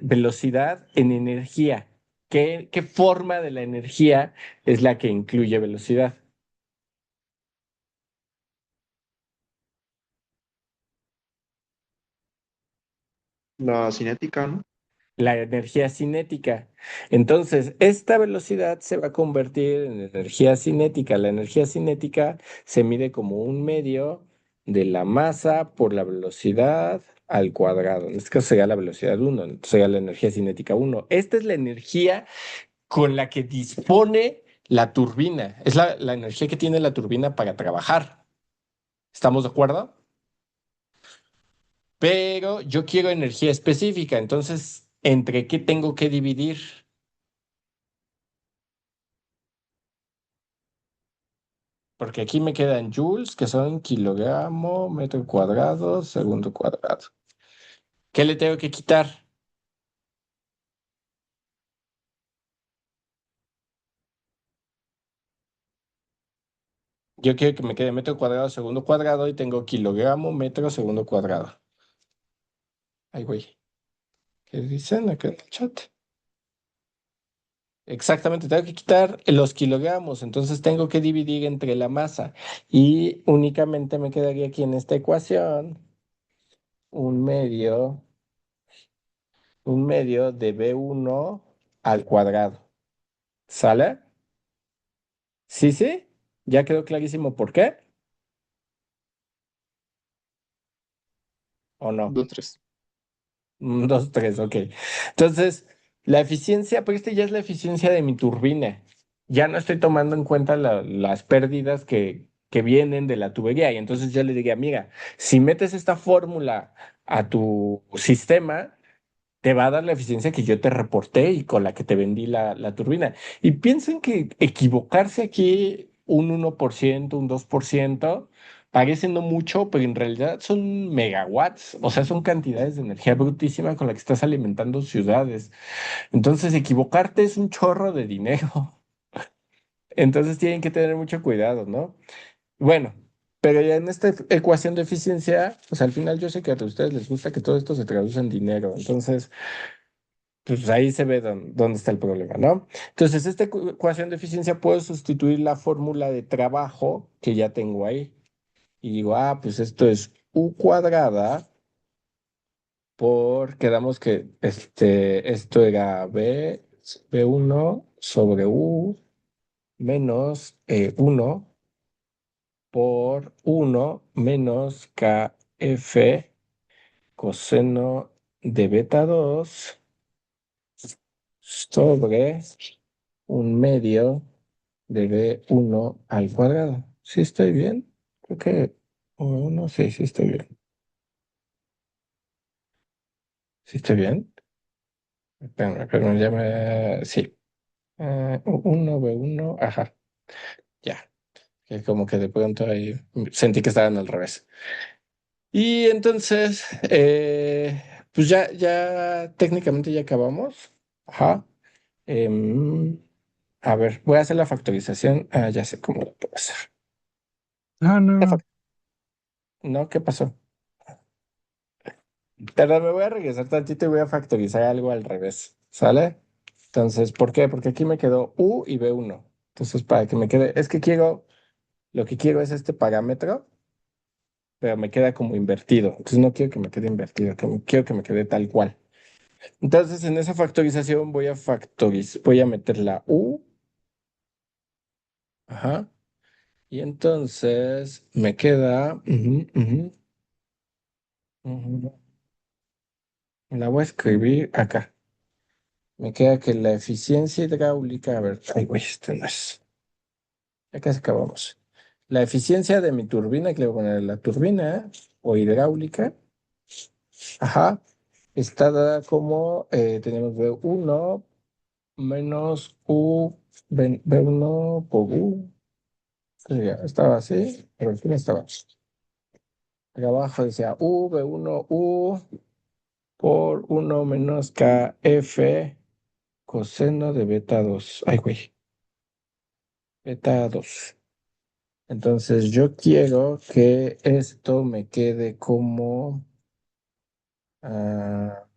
velocidad en energía? ¿Qué forma de la energía es la que incluye velocidad?
La cinética, ¿no?
La energía cinética. Entonces, esta velocidad se va a convertir en energía cinética. La energía cinética se mide como un medio de la masa por la velocidad al cuadrado. En este caso sería la velocidad 1, entonces sería la energía cinética 1. Esta es la energía con la que dispone la turbina. Es la energía que tiene la turbina para trabajar. ¿Estamos de acuerdo? Pero yo quiero energía específica, entonces, ¿entre qué tengo que dividir? Porque aquí me quedan joules, que son kilogramo, metro cuadrado, segundo cuadrado. ¿Qué le tengo que quitar? Yo quiero que me quede metro cuadrado, segundo cuadrado y tengo kilogramo, metro, segundo cuadrado. Ay, güey. ¿Qué dicen acá en el chat? Exactamente, tengo que quitar los kilogramos, entonces tengo que dividir entre la masa y únicamente me quedaría aquí en esta ecuación un medio, un medio de B1 al cuadrado. ¿Sale? Sí, sí, ya quedó clarísimo por qué, ¿o no?
2, 3.
Dos, tres, ok. Entonces, la eficiencia, pues este ya es la eficiencia de mi turbina. Ya no estoy tomando en cuenta las pérdidas que vienen de la tubería. Y entonces yo le diría, mira, si metes esta fórmula a tu sistema, te va a dar la eficiencia que yo te reporté y con la que te vendí la turbina. Y piensen que equivocarse aquí un 1%, un 2%, parece no mucho, pero en realidad son megawatts, o sea, son cantidades de energía brutísima con la que estás alimentando ciudades. Entonces, equivocarte es un chorro de dinero. Entonces, tienen que tener mucho cuidado, ¿no? Bueno. Pero ya en esta ecuación de eficiencia, pues al final yo sé que a ustedes les gusta que todo esto se traduce en dinero. Entonces, pues ahí se ve dónde está el problema, ¿no? Entonces, esta ecuación de eficiencia puedo sustituir la fórmula de trabajo que ya tengo ahí. Y digo, pues esto es U cuadrada quedamos que esto era B1 sobre U menos 1 por 1 menos KF coseno de beta 2 sobre un medio de B1 al cuadrado. ¿Sí estoy bien? Creo que uno, sí, sí estoy bien. ¿Sí estoy bien? Espérame, ya me... Sí. 1 B1, ajá, ya. Que como que de pronto ahí sentí que estaban al revés. Y entonces, pues ya técnicamente ya acabamos. Ajá. Em, a ver, voy a hacer la factorización. Ya sé cómo lo puedo hacer.
No, no.
¿No? ¿Qué pasó? Perdón, me voy a regresar tantito y voy a factorizar algo al revés. ¿Sale? Entonces, ¿por qué? Porque aquí me quedó U y B1. Entonces, para que me quede, es que lo que quiero es este parámetro, pero me queda como invertido. Entonces, no quiero que me quede invertido, quiero que me quede tal cual. Entonces, en esa factorización voy a meter la U. Ajá. Y entonces me queda, ujú. La voy a escribir acá. Me queda que la eficiencia hidráulica, a ver, ay, güey, este no es. Ya casi acabamos. La eficiencia de mi turbina, que le voy a poner la turbina o hidráulica, ajá, está dada como tenemos B1 menos U, B1 por U. Sí, ya estaba así, pero al fin estaba. Acá abajo decía U, B1, U por 1 menos KF coseno de beta 2. Ay, güey, beta 2. Entonces yo quiero que esto me quede como ah,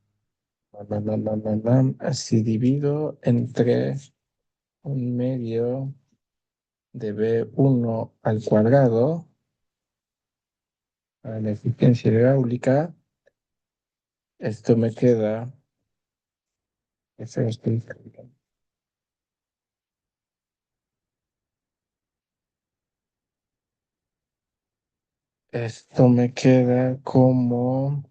así divido entre un medio de B1 al cuadrado a la eficiencia hidráulica. Esto me queda. Esto me queda como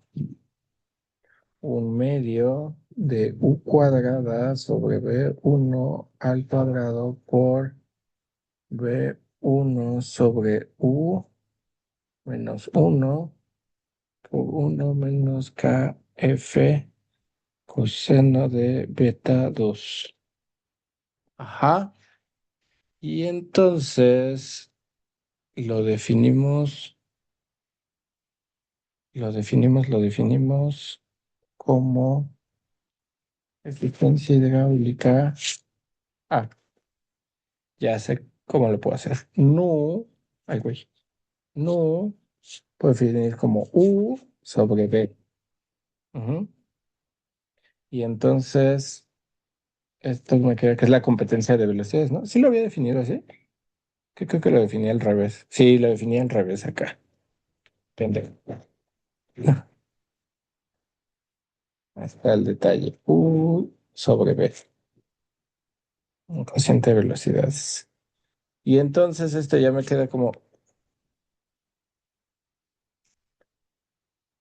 un medio de U cuadrada sobre B1 al cuadrado por B1 sobre U menos 1 por 1 menos KF coseno de beta 2. Ajá. Y entonces lo definimos, lo definimos como eficiencia hidráulica. Ah, ya sé cómo lo puedo hacer. No, ay, güey. No, puedo definir como U sobre B. Ujú. Y entonces, esto me queda que es la competencia de velocidades, ¿no? Sí lo había definido así. Que creo que lo definí al revés. Sí, lo definí al revés acá. Pendejo. Ahí está el detalle. U sobre B. Un cociente de velocidades. Y entonces esto ya me queda como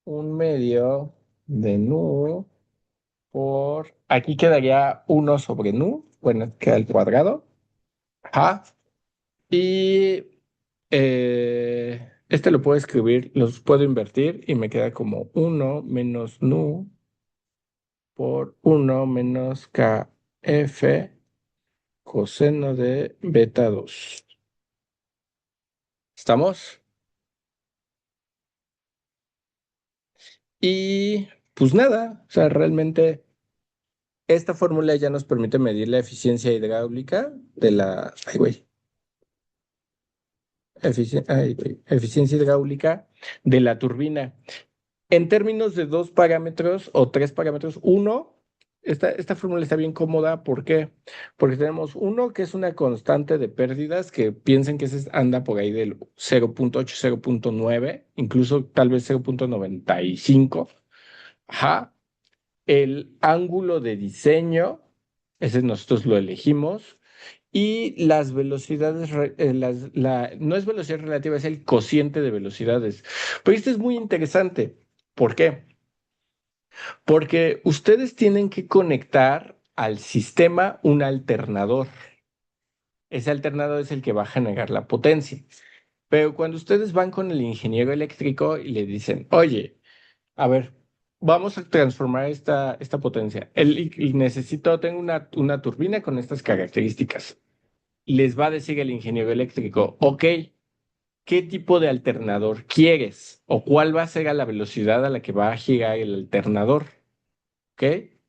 un medio de nu por... Aquí quedaría uno sobre nu. Bueno, queda el cuadrado. Ajá. Y este lo puedo escribir, los puedo invertir y me queda como uno menos nu por uno menos kf coseno de beta 2. ¿Estamos? Y pues nada, o sea, realmente esta fórmula ya nos permite medir la eficiencia hidráulica de la... Ay, güey. Ay, güey. Eficiencia hidráulica de la turbina. En términos de dos parámetros o tres parámetros, uno, esta fórmula está bien cómoda. ¿Por qué? Porque tenemos uno que es una constante de pérdidas que piensen que anda por ahí del 0,8, 0,9, incluso tal vez 0,95. Ajá. El ángulo de diseño, ese nosotros lo elegimos. Y las velocidades, no es velocidad relativa, es el cociente de velocidades. Pero esto es muy interesante. ¿Por qué? Porque ustedes tienen que conectar al sistema un alternador. Ese alternador es el que va a generar la potencia. Pero cuando ustedes van con el ingeniero eléctrico y le dicen, oye, a ver, vamos a transformar esta potencia. Y necesito, tengo una turbina con estas características. Les va a decir el ingeniero eléctrico, ok, ¿qué tipo de alternador quieres? ¿O cuál va a ser a la velocidad a la que va a girar el alternador? ¿Ok?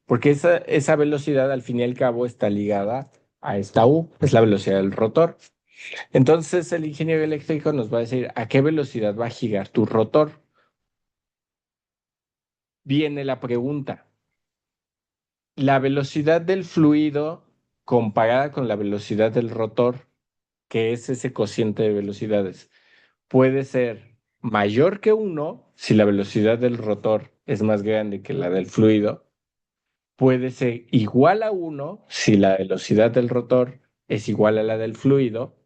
Porque esa velocidad al fin y al cabo está ligada a esta U, es la velocidad del rotor. Entonces el ingeniero eléctrico nos va a decir a qué velocidad va a girar tu rotor. Viene la pregunta, la velocidad del fluido comparada con la velocidad del rotor, que es ese cociente de velocidades, puede ser mayor que uno si la velocidad del rotor es más grande que la del fluido. Puede ser igual a uno si la velocidad del rotor es igual a la del fluido,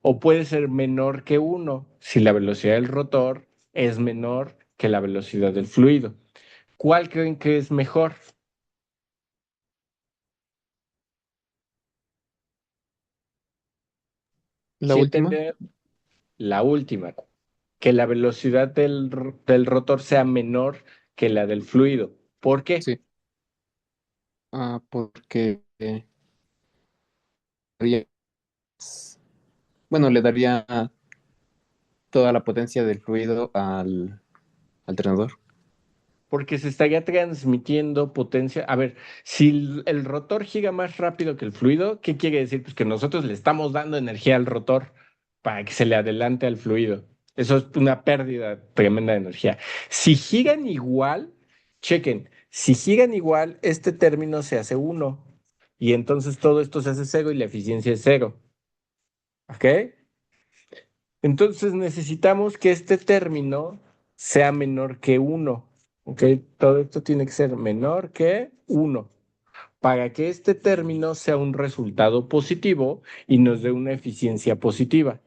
o puede ser menor que uno si la velocidad del rotor es menor que la velocidad del fluido. ¿Cuál creen que es mejor?
La
Si
última,
entender la última, que la velocidad del rotor sea menor que la del fluido. ¿Por qué?
sí. Porque daría- bueno, le daría toda la potencia del fluido al alternador.
Porque se estaría transmitiendo potencia. A ver, si el rotor gira más rápido que el fluido, ¿qué quiere decir? Pues que nosotros le estamos dando energía al rotor para que se le adelante al fluido. Eso es una pérdida tremenda de energía. Si giran igual, chequen, si giran igual, este término se hace uno y entonces todo esto se hace cero y la eficiencia es cero. ¿Ok? Entonces necesitamos que este término sea menor que uno. ¿Ok? Todo esto tiene que ser menor que uno para que este término sea un resultado positivo y nos dé una eficiencia positiva.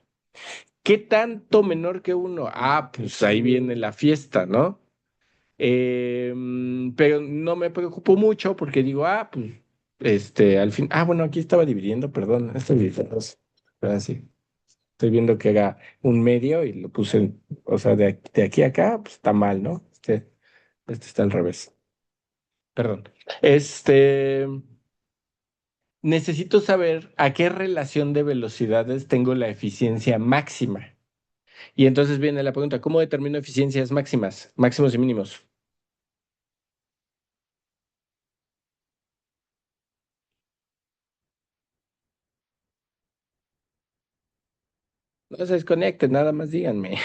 ¿Qué tanto menor que uno? Ah, pues ahí viene la fiesta, ¿no? Pero no me preocupo mucho porque digo, pues, al fin, bueno, aquí estaba dividiendo, perdón, estoy dividiendo, así. Estoy viendo que era un medio y lo puse, o sea, de aquí a acá, pues está mal, ¿no? Este está al revés. Perdón. Este, necesito saber a qué relación de velocidades tengo la eficiencia máxima. Y entonces viene la pregunta, ¿cómo determino eficiencias máximas, máximos y mínimos? No se desconecten, nada más díganme.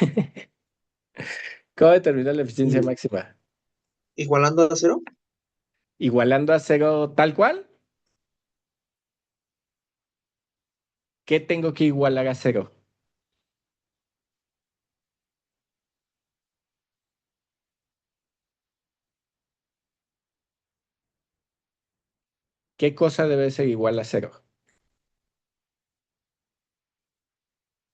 ¿Cómo determinar la eficiencia
Y-
máxima?
Igualando a cero,
¿Igualando a cero tal cual? ¿Qué tengo que igualar a cero? ¿Qué cosa debe ser igual a cero?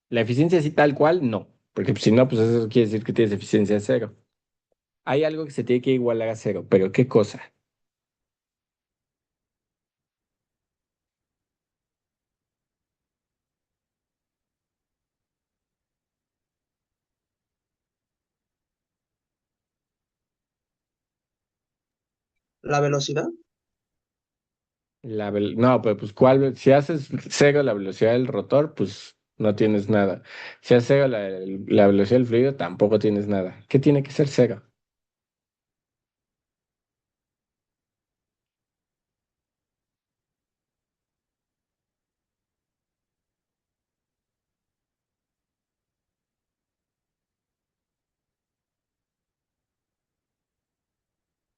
La eficiencia así tal cual, no. Porque si no, pues eso quiere decir que tienes eficiencia cero. Hay algo que se tiene que igualar a cero, pero ¿qué cosa?
la velocidad,
No, pero pues ¿cuál? Si haces cero la velocidad del rotor, pues no tienes nada. Si haces cero la velocidad del fluido, tampoco tienes nada. ¿Qué tiene que ser cero?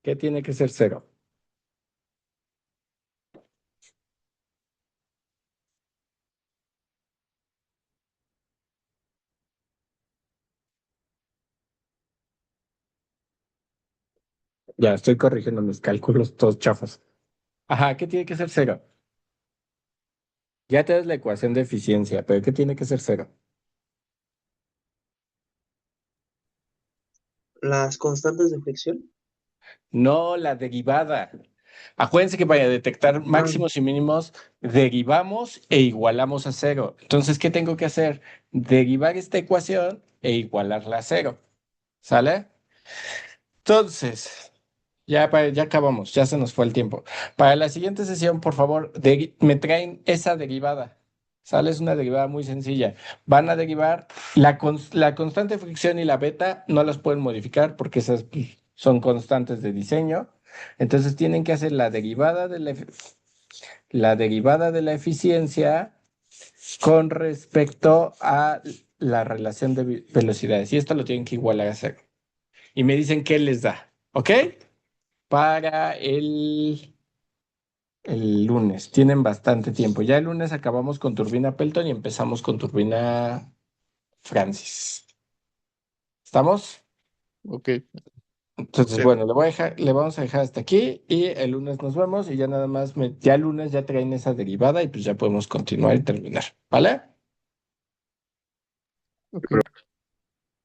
¿Qué tiene que ser cero? Ya estoy corrigiendo mis cálculos todos chafas. Ajá, ¿qué tiene que ser cero? Ya te das la ecuación de eficiencia, pero ¿qué tiene que ser cero?
las constantes de fricción.
No, la derivada. Acuérdense que para detectar
Ah,
máximos y mínimos, derivamos e igualamos a cero. Entonces, ¿qué tengo que hacer? Derivar esta ecuación e igualarla a cero. ¿Sale? Entonces, ya acabamos, ya se nos fue el tiempo. Para la siguiente sesión, por favor, me traen esa derivada. ¿Sale? Es una derivada muy sencilla. Van a derivar la constante de fricción y la beta, no las pueden modificar porque esas pues, son constantes de diseño. Entonces tienen que hacer la derivada de la eficiencia con respecto a la relación de velocidades. Y esto lo tienen que igualar a cero. Y me dicen qué les da. ¿Ok? Para el lunes. Tienen bastante tiempo. Ya el lunes acabamos con turbina Pelton y empezamos con turbina Francis. ¿Estamos?
Ok.
Entonces,
Sí.
bueno, le vamos a dejar hasta aquí y el lunes nos vemos y ya nada más, ya el lunes ya traen esa derivada y pues ya podemos continuar y terminar. ¿Vale?
Ok.